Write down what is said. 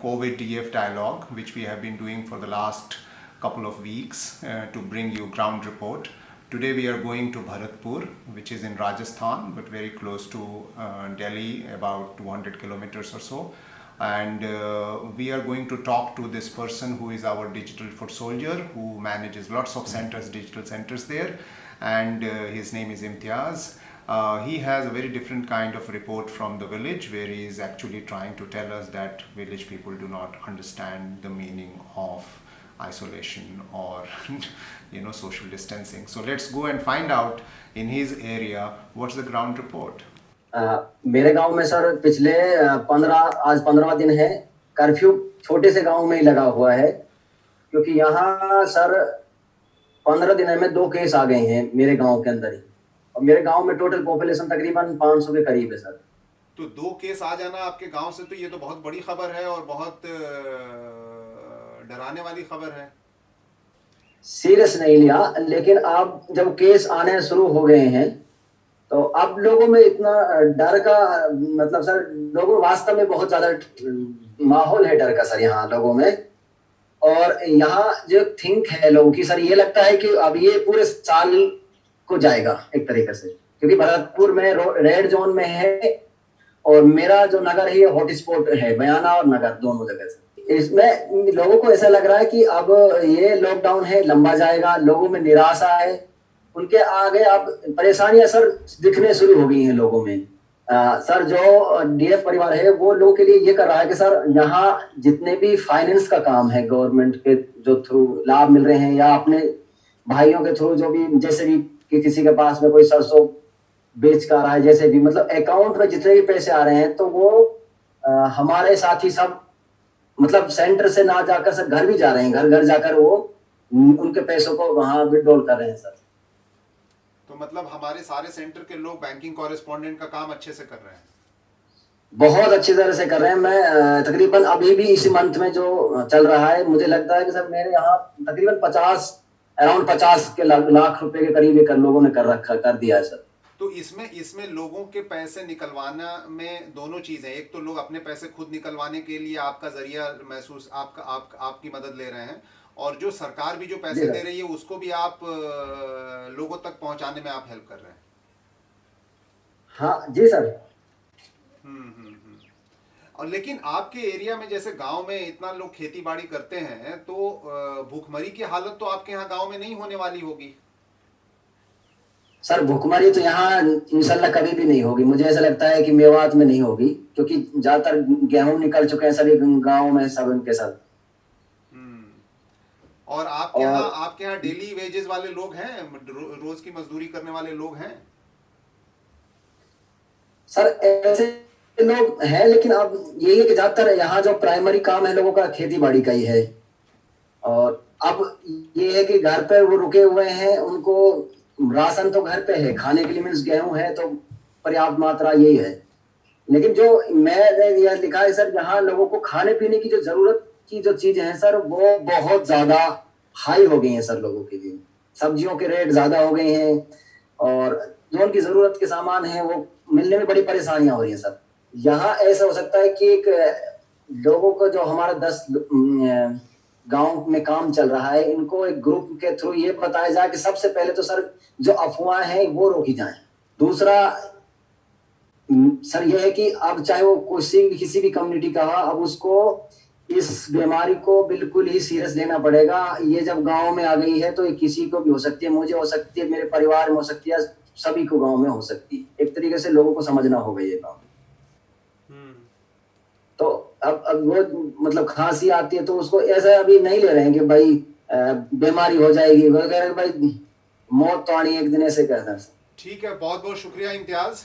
COVID DF dialogue, which we have been doing for the last couple of weeks to bring you ground report. Today we are going to Bharatpur, which is in Rajasthan, but very close to Delhi, about 200 kilometers or so. And we are going to talk to this person who is our digital foot soldier, who manages lots of centers, digital centers there. And his name is Imtiaz. He has a very different kind of report from the village, where he is actually trying to tell us that village people do not understand the meaning of isolation or social distancing. So let's go and find out in his area what's the ground report. मेरे गांव में sir पिछले 15 दिन है curfew छोटे से गांव में ही लगा हुआ है, क्योंकि यहाँ सर 15 दिन में 2 केस आ गए हैं मेरे गांव के अंदर ही, और मेरे गांव में टोटल पॉपुलेशन तकरीबन 500 के करीब है सर। तो 2 केस आ जाना आपके गांव से, तो ये तो बहुत बड़ी खबर है और बहुत डराने वाली खबर है। सीरियस नहीं लिया, लेकिन अब जब केस आने शुरू हो गए हैं तो अब लोगों में इतना डर का मतलब सर, लोगों वास्तव में बहुत ज्यादा माहौल है डर का सर यहाँ लोगों में। और यहाँ जो थिंक है लोगों की सर, ये लगता है कि अब ये पूरे साल को जाएगा एक तरीके से, क्योंकि भरतपुर में रेड जोन में है और मेरा जो नगर है ये हॉटस्पॉट है, बयाना और नगर दोनों जगह से। इसमें लोगों को ऐसा लग रहा है कि अब ये लॉकडाउन है लंबा जाएगा, लोगों में निराशा है, उनके आगे अब परेशानियां सर दिखने शुरू हो गई हैं लोगों में। सर जो डीएफ परिवार है वो लोगों के लिए ये कर रहा है कि सर यहाँ जितने भी फाइनेंस का काम है गवर्नमेंट के जो थ्रू लाभ मिल रहे हैं, या अपने भाइयों के थ्रू जो भी, जैसे भी कि किसी के पास में कोई सरसों बेच कर आ रहा है, जैसे भी मतलब अकाउंट में जितने भी पैसे आ रहे हैं, तो वो हमारे साथी सब मतलब सेंटर से ना जाकर सर घर भी जा रहे हैं, घर घर जाकर वो उनके पैसों को वहां विड्रॉल कर रहे हैं सर। तो मतलब हमारे सारे सेंटर के लोग बैंकिंग कॉरेस्पॉन्डेंट का काम अच्छे से कर रहे हैं, बहुत अच्छी तरह से कर रहे हैं। मैं तकरीबन अभी भी इसी मंथ में जो चल रहा है, मुझे लगता है कि सर मेरे यहाँ तकरीबन अराउंड 50 के लाख रुपए के करीब एक लोगों ने कर दिया है सर। तो इसमें लोगों के पैसे निकलवाना में दोनों चीजें, एक तो लोग अपने पैसे खुद निकलवाने के लिए आपका जरिया महसूस आपकी मदद ले रहे हैं, और जो सरकार भी जो पैसे दे रही है उसको भी आप लोगों तक पहुंचाने में आप हेल्प कर रहे हैं। हाँ जी सर। और लेकिन आपके एरिया में जैसे गांव में इतना लोग खेती बाड़ी करते हैं, तो भूखमरी की हालत तो आपके यहाँ गांव में नहीं होने वाली होगी? सर भूखमरी तो यहाँ इंशाल्लाह कभी भी नहीं होगी, मुझे ऐसा लगता है कि मेवात में नहीं होगी, क्योंकि ज्यादातर गेहूं निकल चुके हैं सभी गाँव में सब उनके साथ। और आपके यहाँ डेली वेजेस वाले लोग हैं, रोज की मजदूरी करने वाले लोग हैं? सर ऐसे लोग हैं, लेकिन अब यही है कि ज्यादातर यहाँ जो प्राइमरी काम है लोगों का खेती बाड़ी का ही है, और अब ये है कि घर पे वो रुके हुए हैं, उनको राशन तो घर पे है खाने के लिए, मीन्स गेहूं है तो पर्याप्त मात्रा यही है। लेकिन जो मैं यह लिखा है सर, यहाँ लोगों को खाने पीने की जो जरूरत की जो चीजें हैं सर, वो बहुत ज्यादा हाई हो गई हैं सर लोगों के लिए। सब्जियों के रेट ज्यादा हो गए हैं, और जो उनकी जरूरत के सामान हैं वो मिलने में बड़ी परेशानियां हो रही हैं सर। यहाँ ऐसा हो सकता है कि एक लोगों को जो हमारा 10 गांव में काम चल रहा है, इनको एक ग्रुप के थ्रू ये बताया जाए कि सबसे पहले तो सर जो अफवाहें हैं वो रोकी जाएं। दूसरा सर यह है कि अब चाहे वो किसी भी कम्युनिटी का हो, अब उसको इस बीमारी को बिल्कुल ही सीरियस लेना पड़ेगा। ये जब गांव में आ गई है तो ये किसी को भी हो सकती है, मुझे हो सकती है, मेरे परिवार में हो सकती है, सभी को गांव में हो सकती है। एक तरीके से लोगों को समझना होगा ये काम। तो अब वो मतलब खांसी आती है तो उसको ऐसा अभी नहीं ले रहे हैं कि भाई बीमारी हो जाएगी, वो कह रहे हैं भाई मौत तो आनी एक दिन, ऐसे कहते हैं। ठीक है, बहुत बहुत शुक्रिया इम्तियाज।